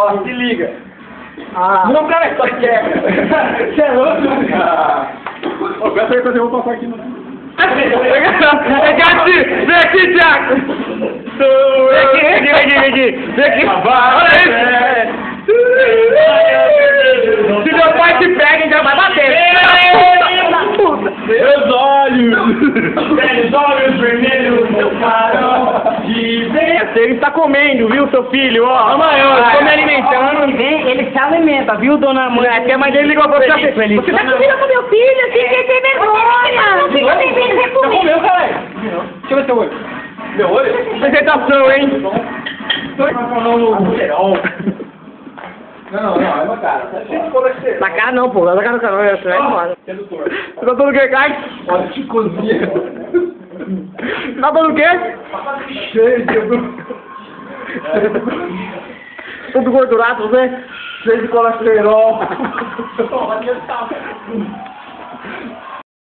Ó, se liga. Ah. Não, cara, só quebra. Você é louco? Ô, peça aí que eu vou passar aqui no... Vem aqui, Thiago! Vem aqui! Olha isso! Se meu pai te pega, ele já vai bater! Meus olhos vermelhos, meu carão de vento. Ele está comendo, viu, seu filho? Ó, mãe, eu estou me alimentando. Ele se alimenta, viu, dona mãe? É que a mãe dele ligou pra você. Você tá comendo com meu filho, assim, que tem vergonha! Não fica nem vendo Já comer. comeu, caralho? Deixa eu ver seu olho. Meu olho? Apresentação, hein? Não, é uma cara. Na cara não, pô. Na cara do canal, você vai embora. Sedutor. Você tá dando o quê, Kai? Olha que cozinha. Tá dando o quê? Cheio de... Tudo gordurado, você? Cheio de colesterol.